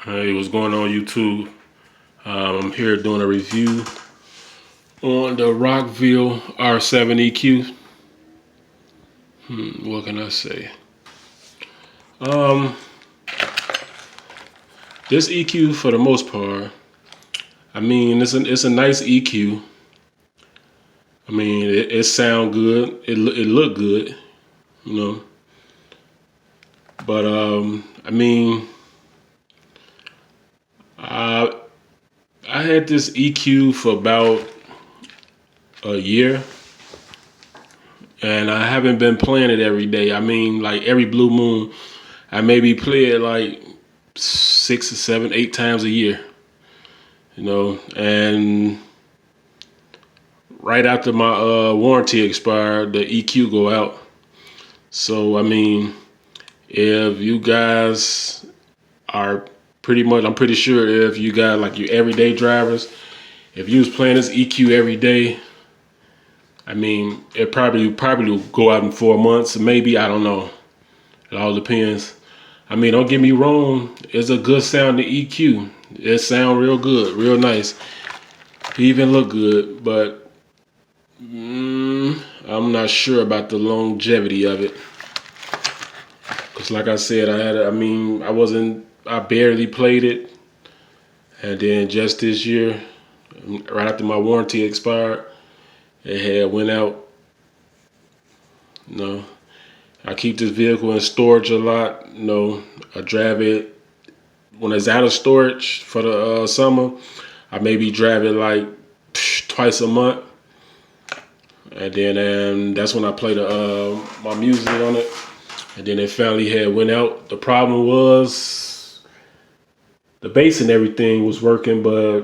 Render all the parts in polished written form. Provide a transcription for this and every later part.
Hey, what's going on YouTube? I'm here doing a review on the Rockville R7EQ. What can I say? Um, this EQ for the most part, I mean, it's a nice EQ. I mean, it sound good. It look good, you know. But I mean, I I had this EQ for about a year, and I haven't been playing it every day. I mean, like every blue moon, I maybe play it like 6 or 7, 8 times a year, you know. And right after my warranty expired, the EQ go out. So I mean, if you guys are I'm pretty sure if you got like your everyday drivers, if you was playing this EQ every day, I mean, it probably will go out in 4 months, maybe. I don't know. It all depends. I mean, don't get me wrong. It's a good sounding EQ. It sound real good, real nice. It even look good, but I'm not sure about the longevity of it. Cause like I said, I barely played it, and then just this year, right after my warranty expired, it had went out. You know, I keep this vehicle in storage a lot. You know, I drive it when it's out of storage for the summer. I maybe drive it like twice a month, and then that's when I play the my music on it. And then it finally had went out. The problem was the bass and everything was working, but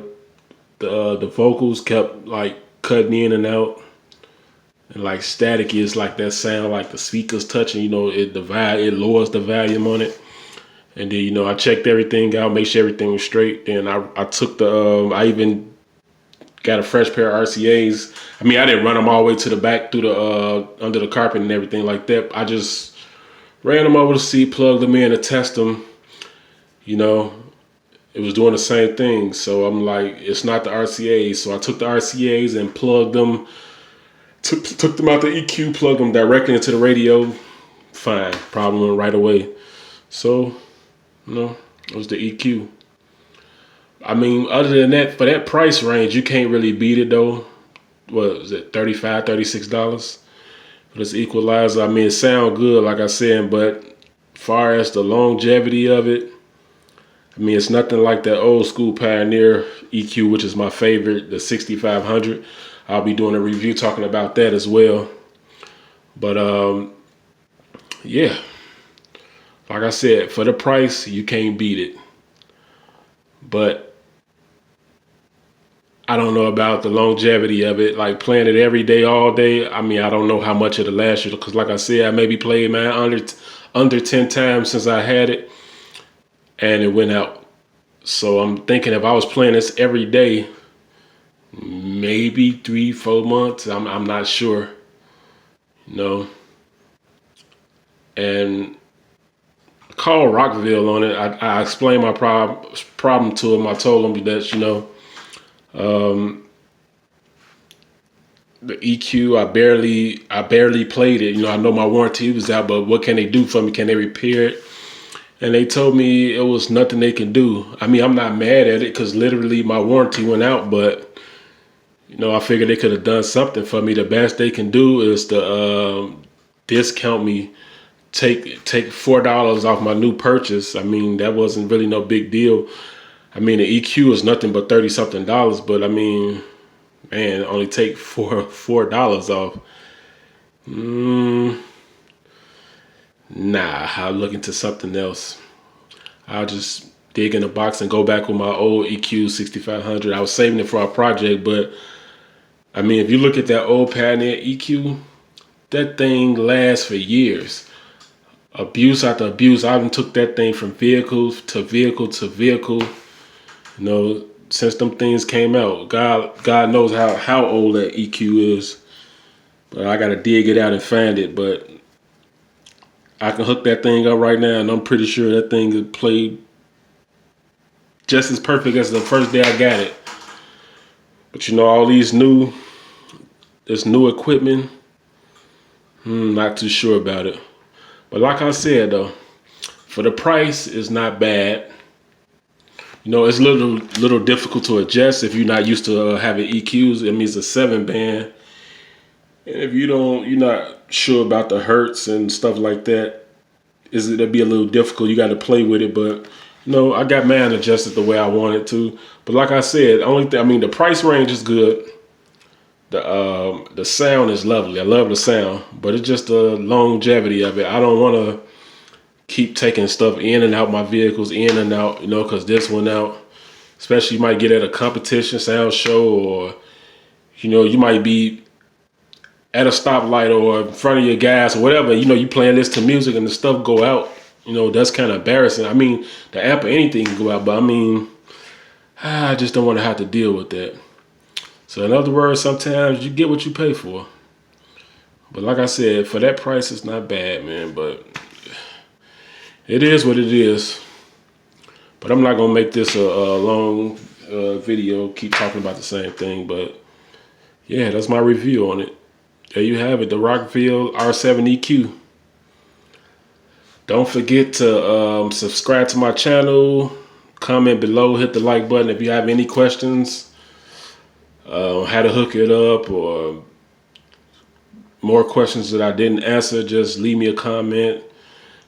the vocals kept like cutting in and out, and like static is like that sound like the speakers touching. You know, it lowers the volume on it. And then I checked everything out, make sure everything was straight. Then I took I even got a fresh pair of RCA's. I mean, I didn't run them all the way to the back through the under the carpet and everything like that. I just ran them over to see, plugged them in to test them. You know, it was doing the same thing. So I'm like, it's not the RCA's. So I took the RCA's and plugged them, took them out the EQ, plugged them directly into the radio. Fine, problem went right away. So, it was the EQ. I mean, other than that, for that price range, you can't really beat it though. What is it, $35, $36 for this Equalizer? I mean, it sound good, like I said, but far as the longevity of it, I mean, it's nothing like that old school Pioneer EQ, which is my favorite, the 6500. I'll be doing a review talking about that as well. But yeah, like I said, for the price, you can't beat it. But I don't know about the longevity of it, like playing it every day, all day. I mean, I don't know how much it'll last you, because like I said, I maybe played mine under 10 times since I had it, and it went out. So I'm thinking if I was playing this every day, maybe 3, 4 months. I'm not sure, you know. And call Rockville on it. I explained my problem to him. I told him that the EQ, I barely played it. You know, I know my warranty was out, but what can they do for me? Can they repair it? And they told me it was nothing they can do. I mean, I'm not mad at it because literally my warranty went out, but I figured they could have done something for me. The best they can do is to discount me, take $4 off my new purchase. I mean, that wasn't really no big deal. I mean, the EQ is nothing but $30-something, but I mean, man, only take $4 off. Nah, I'll look into something else. I'll just dig in the box and go back with my old EQ 6500. I was saving it for our project, but I mean, if you look at that old Pioneer EQ, that thing lasts for years. Abuse after abuse. I even took that thing from vehicle to vehicle to vehicle. Since them things came out, God knows how old that EQ is. But I gotta dig it out and find it. But I can hook that thing up right now, and I'm pretty sure that thing could play just as perfect as the first day I got it. But you know, all this new equipment, not too sure about it. But like I said though, for the price, it's not bad. You know, it's a little difficult to adjust if you're not used to having EQs. It means a 7-band. And if you're not sure about the hertz and stuff like that, it'll be a little difficult. You got to play with it, but you know, I got mine adjusted the way I want it to. But like I said, the price range is good. The sound is lovely. I love the sound, but it's just the longevity of it. I don't want to keep taking stuff in and out my vehicles, in and out, you know, because this went out. Especially you might get at a competition sound show, or you know, you might be at a stoplight or in front of your gas or whatever, you know, you playing this to music and the stuff go out, you know, that's kind of embarrassing. I mean, the amp or anything can go out, but I mean, I just don't want to have to deal with that. So in other words, sometimes you get what you pay for. But like I said, for that price, it's not bad, man, but it is what it is. But I'm not going to make this a long video, keep talking about the same thing, but yeah, that's my review on it. There you have it, the Rockville R7EQ. Don't forget to subscribe to my channel, comment below, hit the like button if you have any questions, how to hook it up, or more questions that I didn't answer. Just leave me a comment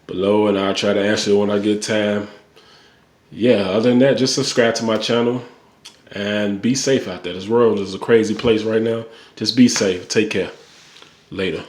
below and I'll try to answer it when I get time. Yeah, other than that, just subscribe to my channel and be safe out there. This world is a crazy place right now. Just be safe. Take care. Later.